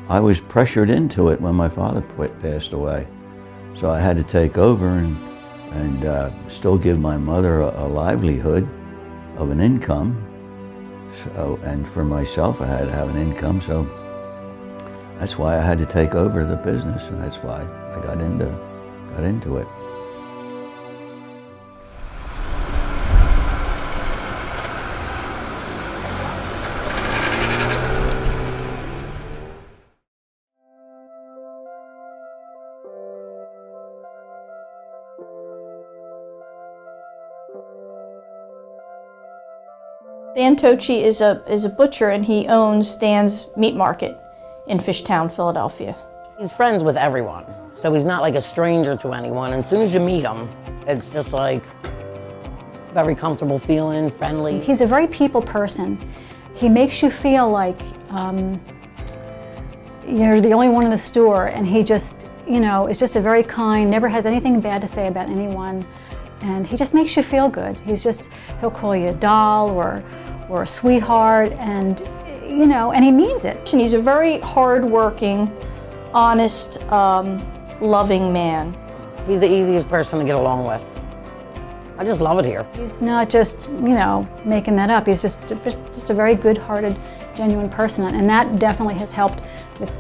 I was pressured into it when my father passed away. So I had to take over and still give my mother a livelihood of an income. So, and for myself, I had to have an income. So that's why I had to take over the business, and that's why I got into it. Dan Tocci is a butcher, and he owns Dan's Meat Market in Fishtown, Philadelphia. He's friends with everyone, so he's not like a stranger to anyone. And as soon as you meet him, it's just like very comfortable feeling, friendly. He's a very people person. He makes you feel like you're the only one in the store, and he just, is just a very kind, never has anything bad to say about anyone. And he just makes you feel good. He'll call you a doll or a sweetheart, and and he means it. And he's a very hard-working, honest, loving man. He's the easiest person to get along with. I just love it here. He's not just, making that up. He's just a very good-hearted, genuine person, and that definitely has helped with,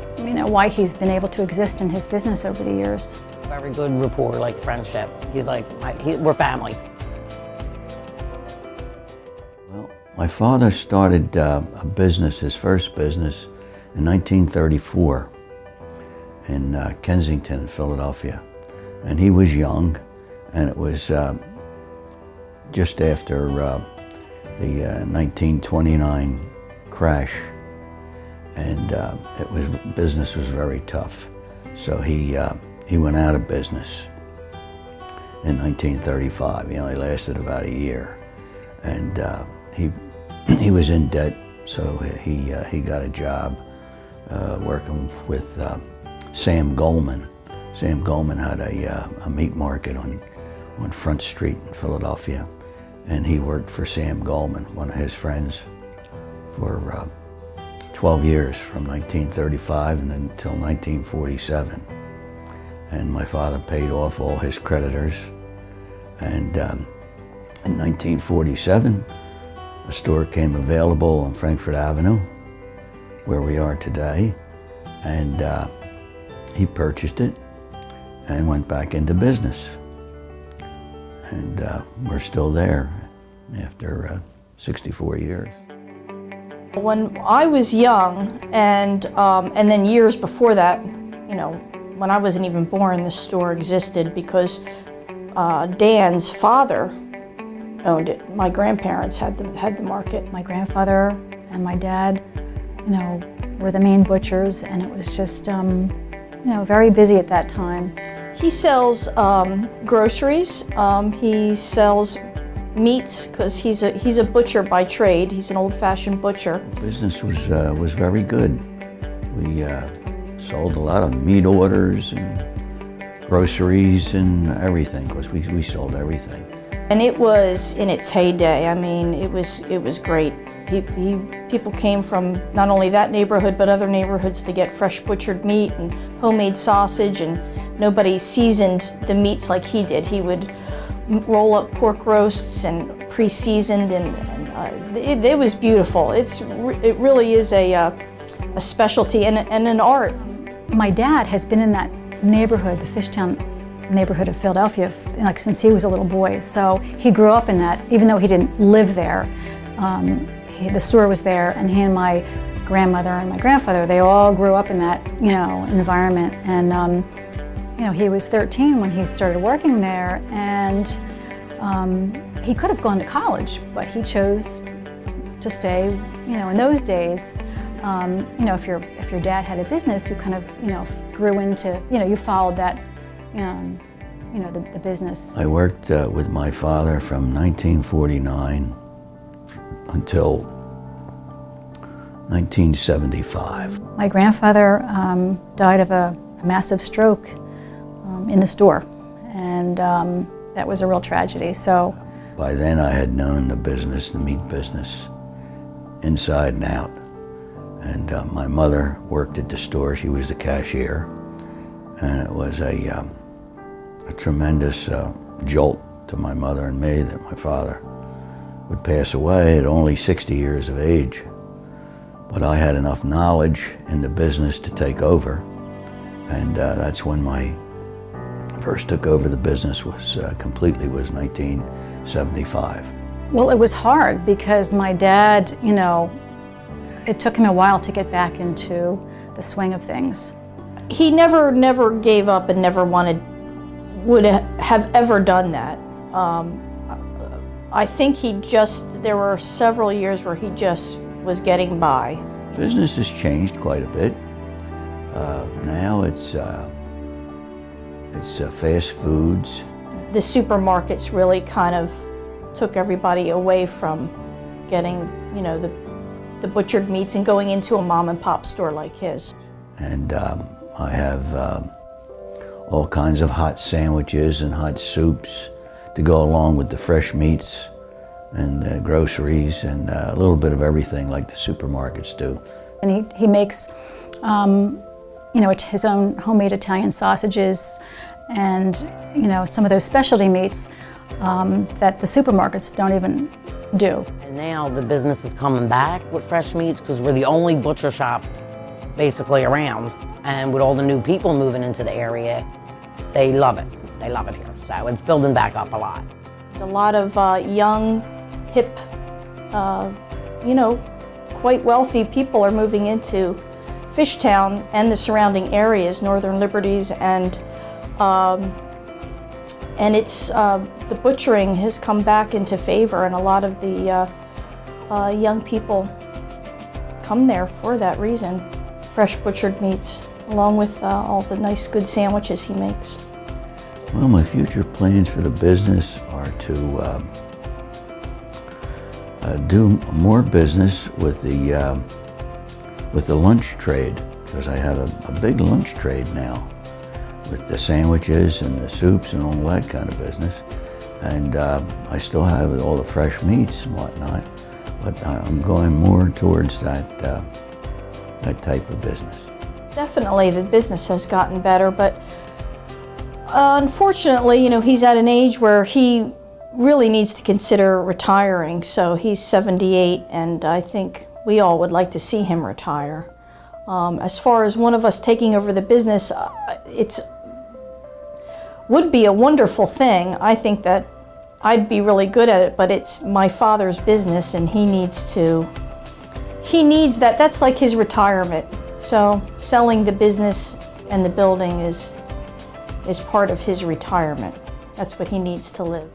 why he's been able to exist in his business over the years. Very good rapport, like friendship. He's like, we're family. Well, my father started a business, his first business, in 1934 in Kensington, Philadelphia. And he was young, and it was just after the 1929 crash, and business was very tough. So he went out of business in 1935. He only lasted about a year, and he was in debt. So he got a job working with Sam Goldman. Sam Goldman had a meat market on Front Street in Philadelphia, and he worked for Sam Goldman, one of his friends, for 12 years, from 1935 and until 1947. And my father paid off all his creditors. And in 1947, a store came available on Frankford Avenue, where we are today. And he purchased it and went back into business. And we're still there after 64 years. When I was young, and then years before that, when I wasn't even born, the store existed because Dan's father owned it. My grandparents had the market. My grandfather and my dad, were the main butchers, and it was just, very busy at that time. He sells groceries. He sells meats because he's a butcher by trade. He's an old-fashioned butcher. Business was very good. We sold a lot of meat orders and groceries and everything, because we sold everything. And it was in its heyday. I mean, it was great. People came from not only that neighborhood but other neighborhoods to get fresh butchered meat and homemade sausage, and nobody seasoned the meats like he did. He would roll up pork roasts and pre-seasoned, and it was beautiful. It really is a specialty and an art. My dad has been in that neighborhood, the Fishtown neighborhood of Philadelphia, since he was a little boy. So he grew up in that, even though he didn't live there. The store was there, and he and my grandmother and my grandfather, they all grew up in that, environment. And he was 13 when he started working there, and he could have gone to college, but he chose to stay. In those days, if your dad had a business, you kind of, grew into, you followed that, the business. I worked with my father from 1949 until 1975. My grandfather died of a massive stroke in the store, and that was a real tragedy. So by then I had known the business, the meat business, inside and out. And my mother worked at the store. She was the cashier. And it was a tremendous jolt to my mother and me that my father would pass away at only 60 years of age. But I had enough knowledge in the business to take over. And that's when my first took over the business was 1975. Well, it was hard because my dad, you know, it took him a while to get back into the swing of things. He never gave up and never would have ever done that. I think there were several years where he just was getting by. Business has changed quite a bit. Now it's fast foods. The supermarkets really kind of took everybody away from getting, you know, the butchered meats and going into a mom and pop store like his. And I have all kinds of hot sandwiches and hot soups to go along with the fresh meats and groceries and a little bit of everything like the supermarkets do. And he makes, you know, his own homemade Italian sausages and, you know, some of those specialty meats that the supermarkets don't even do. And now the business is coming back with fresh meats because we're the only butcher shop basically around. And with all the new people moving into the area, they love it. They love it here. So it's building back up a lot. A lot of young, hip, you know, quite wealthy people are moving into Fishtown and the surrounding areas, Northern Liberties, and it's the butchering has come back into favor, and a lot of the young people come there for that reason. Fresh butchered meats, along with all the nice, good sandwiches he makes. Well, my future plans for the business are to do more business with the lunch trade, because I have a big lunch trade now with the sandwiches and the soups and all that kind of business. And I still have all the fresh meats and whatnot, but I'm going more towards that type of business. Definitely, the business has gotten better, but unfortunately, you know, he's at an age where he really needs to consider retiring. So he's 78, and I think we all would like to see him retire. As far as one of us taking over the business, would be a wonderful thing. I think that I'd be really good at it, but it's my father's business, and he needs that. That's like his retirement. So selling the business and the building is part of his retirement. That's what he needs to live.